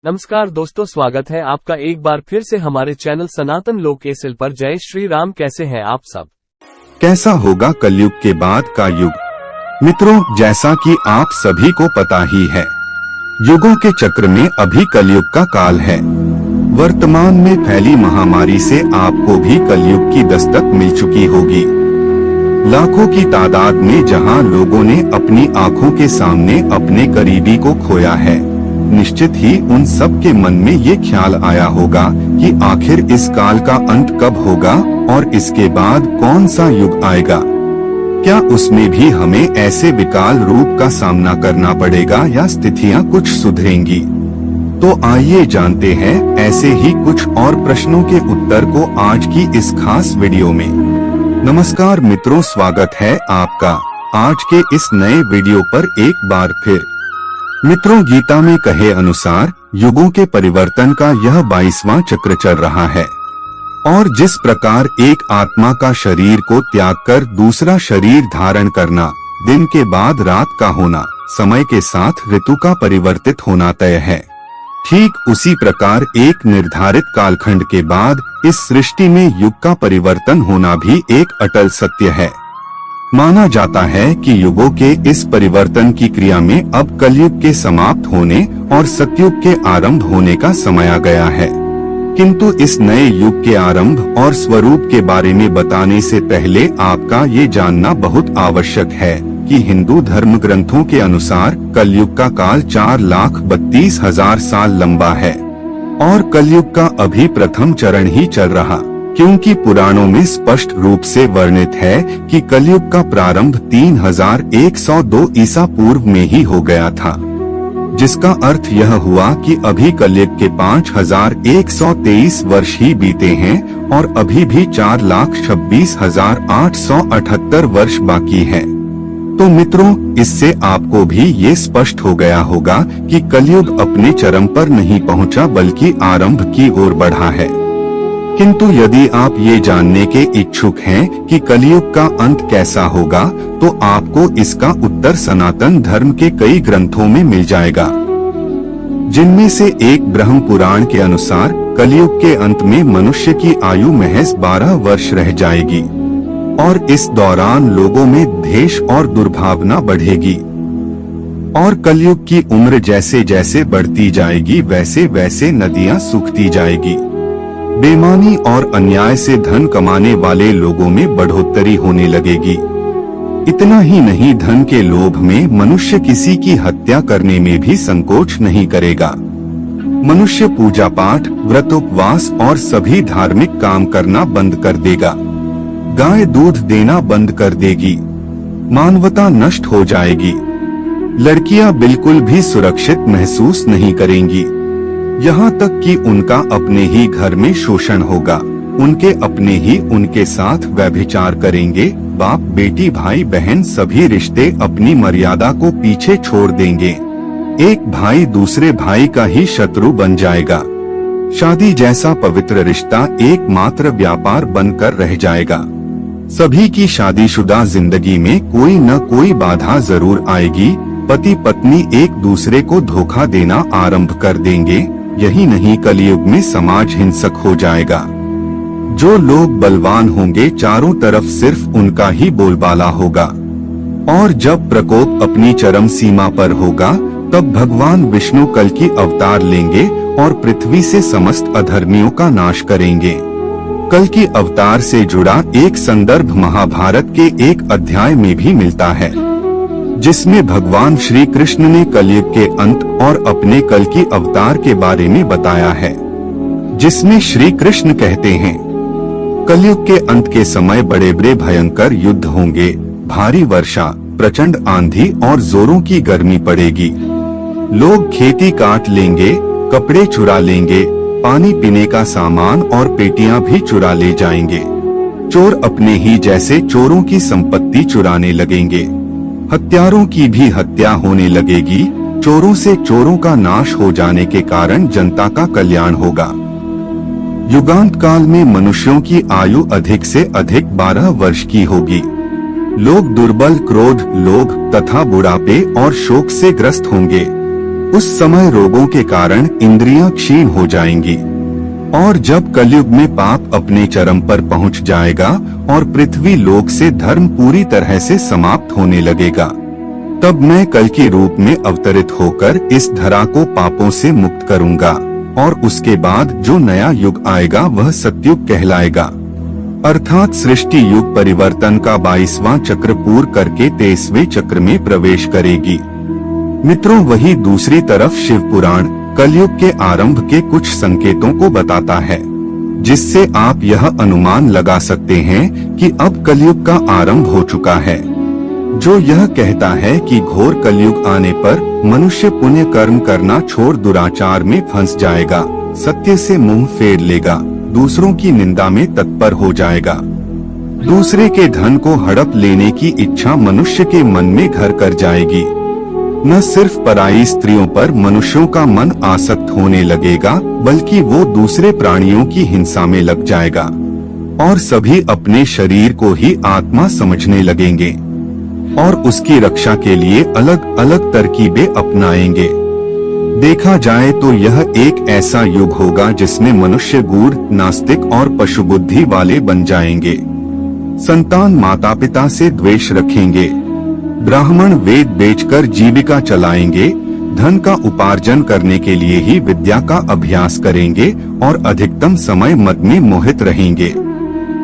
नमस्कार दोस्तों, स्वागत है आपका एक बार फिर से हमारे चैनल सनातन लोक एसएल पर। जय श्री राम। कैसे हैं आप सब? कैसा होगा कलयुग के बाद का युग? मित्रों, जैसा कि आप सभी को पता ही है, युगों के चक्र में अभी कलयुग का काल है। वर्तमान में फैली महामारी से आपको भी कलयुग की दस्तक मिल चुकी होगी। लाखों की तादाद में जहां लोगों ने अपनी आंखों के सामने अपने करीबी को खोया है, निश्चित ही उन सब के मन में ये ख्याल आया होगा कि आखिर इस काल का अंत कब होगा और इसके बाद कौन सा युग आएगा। क्या उसमें भी हमें ऐसे विकराल रूप का सामना करना पड़ेगा या स्थितियां कुछ सुधरेंगी? तो आइए जानते हैं ऐसे ही कुछ और प्रश्नों के उत्तर को आज की इस खास वीडियो में। नमस्कार मित्रों, स्वागत है आपका आज के इस नए वीडियो पर एक बार फिर। मित्रों, गीता में कहे अनुसार युगों के परिवर्तन का यह 22वां चक्र चल रहा है और जिस प्रकार एक आत्मा का शरीर को त्याग कर दूसरा शरीर धारण करना, दिन के बाद रात का होना, समय के साथ ऋतु का परिवर्तित होना तय है, ठीक उसी प्रकार एक निर्धारित कालखंड के बाद इस सृष्टि में युग का परिवर्तन होना भी एक अटल सत्य है। माना जाता है कि युगों के इस परिवर्तन की क्रिया में अब कलयुग के समाप्त होने और सतयुग के आरंभ होने का समय आ गया है। किंतु इस नए युग के आरंभ और स्वरूप के बारे में बताने से पहले आपका ये जानना बहुत आवश्यक है कि हिंदू धर्म ग्रंथों के अनुसार कलयुग का काल 4,32,000 साल लंबा है और कलयुग का अभी प्रथम चरण ही चल रहा, क्योंकि पुराणों में स्पष्ट रूप से वर्णित है कि कलयुग का प्रारंभ 3102 ईसा पूर्व में ही हो गया था, जिसका अर्थ यह हुआ कि अभी कलयुग के 5123 वर्ष ही बीते हैं और अभी भी 4,26,878 वर्ष बाकी है। तो मित्रों, इससे आपको भी ये स्पष्ट हो गया होगा कि कलयुग अपने चरम पर नहीं पहुंचा बल्कि आरंभ की ओर बढ़ा है। किंतु यदि आप ये जानने के इच्छुक हैं कि कलयुग का अंत कैसा होगा, तो आपको इसका उत्तर सनातन धर्म के कई ग्रंथों में मिल जाएगा, जिनमें से एक ब्रह्म पुराण के अनुसार कलयुग के अंत में मनुष्य की आयु महज 12 वर्ष रह जाएगी और इस दौरान लोगों में द्वेष और दुर्भावना बढ़ेगी और कलयुग की उम्र जैसे जैसे बढ़ती जाएगी वैसे वैसे नदियां सूखती जाएगी। बेईमानी और अन्याय से धन कमाने वाले लोगों में बढ़ोतरी होने लगेगी। इतना ही नहीं, धन के लोभ में मनुष्य किसी की हत्या करने में भी संकोच नहीं करेगा। मनुष्य पूजा पाठ, व्रत, उपवास और सभी धार्मिक काम करना बंद कर देगा। गाय दूध देना बंद कर देगी। मानवता नष्ट हो जाएगी। लड़कियां बिल्कुल भी सुरक्षित महसूस नहीं करेंगी। यहाँ तक कि उनका अपने ही घर में शोषण होगा। उनके अपने ही उनके साथ व्यभिचार करेंगे। बाप बेटी, भाई बहन सभी रिश्ते अपनी मर्यादा को पीछे छोड़ देंगे। एक भाई दूसरे भाई का ही शत्रु बन जाएगा। शादी जैसा पवित्र रिश्ता एकमात्र व्यापार बनकर रह जाएगा। सभी की शादीशुदा जिंदगी में कोई न कोई बाधा जरूर आएगी। पति पत्नी एक दूसरे को धोखा देना आरंभ कर देंगे। यही नहीं, कलयुग में समाज हिंसक हो जाएगा। जो लोग बलवान होंगे, चारों तरफ सिर्फ उनका ही बोलबाला होगा और जब प्रकोप अपनी चरम सीमा पर होगा, तब भगवान विष्णु कल की अवतार लेंगे और पृथ्वी से समस्त अधर्मियों का नाश करेंगे। कल की अवतार से जुड़ा एक संदर्भ महाभारत के एक अध्याय में भी मिलता है, जिसमें भगवान श्री कृष्ण ने कलयुग के अंत और अपने कल की अवतार के बारे में बताया है, जिसमें श्री कृष्ण कहते हैं, कलयुग के अंत के समय बड़े बड़े भयंकर युद्ध होंगे। भारी वर्षा, प्रचंड आंधी और जोरों की गर्मी पड़ेगी। लोग खेती काट लेंगे, कपड़े चुरा लेंगे, पानी पीने का सामान और पेटियां भी चुरा ले जाएंगे। चोर अपने ही जैसे चोरों की संपत्ति चुराने लगेंगे। हत्यारों की भी हत्या होने लगेगी। चोरों से चोरों का नाश हो जाने के कारण जनता का कल्याण होगा। युगांत काल में मनुष्यों की आयु अधिक से अधिक 12 वर्ष की होगी। लोग दुर्बल, क्रोध, लोभ तथा बुढ़ापे और शोक से ग्रस्त होंगे। उस समय रोगों के कारण इंद्रियां क्षीण हो जाएंगी। और जब कलयुग में पाप अपने चरम पर पहुंच जाएगा और पृथ्वी लोक से धर्म पूरी तरह से समाप्त होने लगेगा, तब मैं कल के रूप में अवतरित होकर इस धरा को पापों से मुक्त करूंगा और उसके बाद जो नया युग आएगा वह सतयुग कहलाएगा। अर्थात सृष्टि युग परिवर्तन का 22वां चक्र पूर्ण करके 23वें चक्र में प्रवेश करेगी। मित्रों, वही दूसरी तरफ शिव पुराण कलयुग के आरंभ के कुछ संकेतों को बताता है, जिससे आप यह अनुमान लगा सकते हैं कि अब कलयुग का आरंभ हो चुका है। जो यह कहता है कि घोर कलयुग आने पर मनुष्य पुण्य कर्म करना छोड़ दुराचार में फंस जाएगा, सत्य से मुंह फेर लेगा, दूसरों की निंदा में तत्पर हो जाएगा, दूसरे के धन को हड़प लेने की इच्छा मनुष्य के मन में घर कर जाएगी। न सिर्फ पराई स्त्रियों पर मनुष्यों का मन आसक्त होने लगेगा, बल्कि वो दूसरे प्राणियों की हिंसा में लग जाएगा और सभी अपने शरीर को ही आत्मा समझने लगेंगे और उसकी रक्षा के लिए अलग अलग तरकीबें अपनाएंगे। देखा जाए तो यह एक ऐसा युग होगा जिसमें मनुष्य गूढ़, नास्तिक और पशु बुद्धि वाले बन जाएंगे। संतान माता पिता से द्वेष रखेंगे, ब्राह्मण वेद बेचकर जीविका चलाएंगे, धन का उपार्जन करने के लिए ही विद्या का अभ्यास करेंगे और अधिकतम समय मद में मोहित रहेंगे।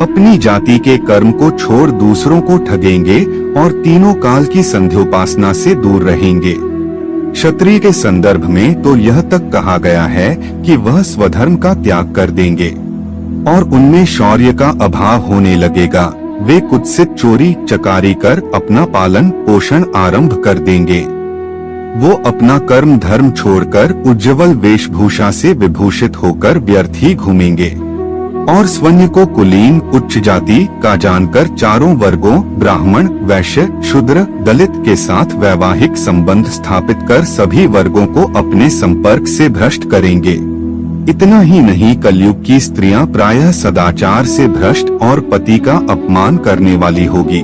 अपनी जाति के कर्म को छोड़ दूसरों को ठगेंगे और तीनों काल की संध्योपासना से दूर रहेंगे। क्षत्रिय के संदर्भ में तो यह तक कहा गया है कि वह स्वधर्म का त्याग कर देंगे और उनमें शौर्य का अभाव होने लगेगा। वे कुत्सित चोरी चकारी कर अपना पालन पोषण आरंभ कर देंगे। वो अपना कर्म धर्म छोड़कर उज्ज्वल वेशभूषा से विभूषित होकर व्यर्थ ही घूमेंगे और स्वन्य को कुलीन उच्च जाति का जानकर चारों वर्गों ब्राह्मण वैश्य शूद्र दलित के साथ वैवाहिक संबंध स्थापित कर सभी वर्गों को अपने संपर्क से भ्रष्ट करेंगे। इतना ही नहीं, कलयुग की स्त्रियां प्रायः सदाचार से भ्रष्ट और पति का अपमान करने वाली होगी।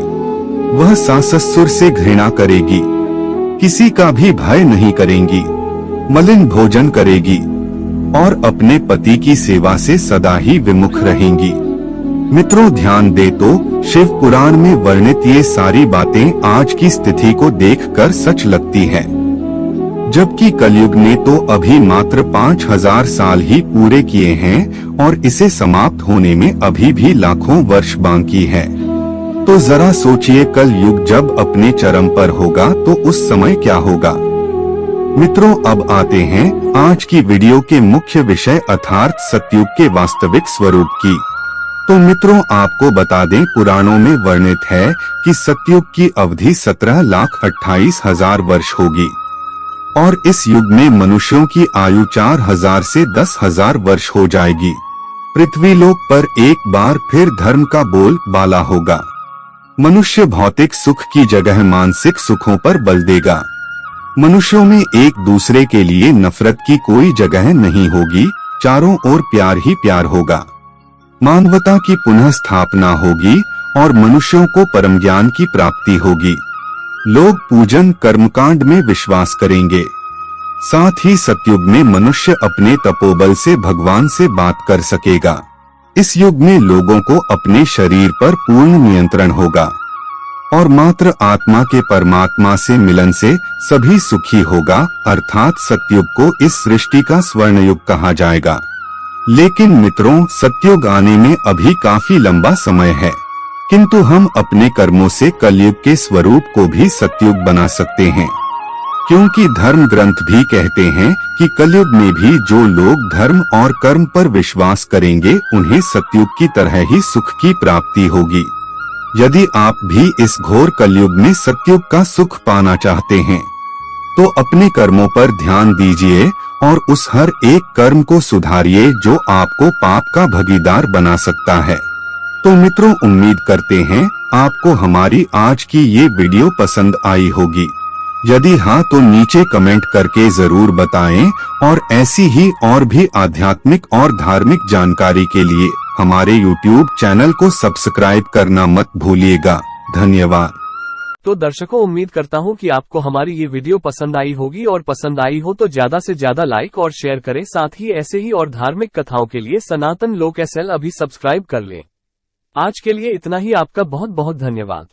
वह सास ससुर से घृणा करेगी, किसी का भी भय नहीं करेंगी, मलिन भोजन करेगी और अपने पति की सेवा से सदा ही विमुख रहेंगी। मित्रों, ध्यान दे तो शिव पुराण में वर्णित ये सारी बातें आज की स्थिति को देखकर सच लगती है, जबकि कलयुग ने तो अभी मात्र 5000 साल ही पूरे किए हैं और इसे समाप्त होने में अभी भी लाखों वर्ष बाकी है। तो जरा सोचिए, कल युग जब अपने चरम पर होगा तो उस समय क्या होगा। मित्रों, अब आते हैं आज की वीडियो के मुख्य विषय अर्थात सतयुग के वास्तविक स्वरूप की। तो मित्रों, आपको बता दें, पुराणों में वर्णित है कि सतयुग की अवधि 17,28,000 वर्ष होगी और इस युग में मनुष्यों की आयु 4000 से 10,000 वर्ष हो जाएगी। पृथ्वी लोक पर एक बार फिर धर्म का बोल बाला होगा। मनुष्य भौतिक सुख की जगह मानसिक सुखों पर बल देगा। मनुष्यों में एक दूसरे के लिए नफरत की कोई जगह नहीं होगी, चारों ओर प्यार ही प्यार होगा। मानवता की पुनः स्थापना होगी और मनुष्यों को परम ज्ञान की प्राप्ति होगी। लोग पूजन कर्मकांड में विश्वास करेंगे। साथ ही सतयुग में मनुष्य अपने तपोबल से भगवान से बात कर सकेगा। इस युग में लोगों को अपने शरीर पर पूर्ण नियंत्रण होगा और मात्र आत्मा के परमात्मा से मिलन से सभी सुखी होगा। अर्थात सतयुग को इस सृष्टि का स्वर्ण युग कहा जाएगा। लेकिन मित्रों, सतयुग आने में अभी काफी लंबा समय है, किंतु हम अपने कर्मों से कलयुग के स्वरूप को भी सतयुग बना सकते हैं, क्योंकि धर्म ग्रंथ भी कहते हैं कि कलयुग में भी जो लोग धर्म और कर्म पर विश्वास करेंगे उन्हें सतयुग की तरह ही सुख की प्राप्ति होगी। यदि आप भी इस घोर कलयुग में सतयुग का सुख पाना चाहते हैं तो अपने कर्मों पर ध्यान दीजिए और उस हर एक कर्म को सुधारिए जो आपको पाप का भागीदार बना सकता है। तो मित्रों, उम्मीद करते हैं आपको हमारी आज की ये वीडियो पसंद आई होगी। यदि हाँ तो नीचे कमेंट करके जरूर बताएं और ऐसी ही और भी आध्यात्मिक और धार्मिक जानकारी के लिए हमारे YouTube चैनल को सब्सक्राइब करना मत भूलिएगा। धन्यवाद। तो दर्शकों, उम्मीद करता हूं कि आपको हमारी ये वीडियो पसंद आई होगी, और पसंद आई हो तो ज्यादा से ज्यादा लाइक और शेयर करें। साथ ही ऐसे ही और धार्मिक कथाओं के लिए सनातन लोक एसएल अभी सब्सक्राइब कर लें। आज के लिए इतना ही। आपका बहुत बहुत धन्यवाद।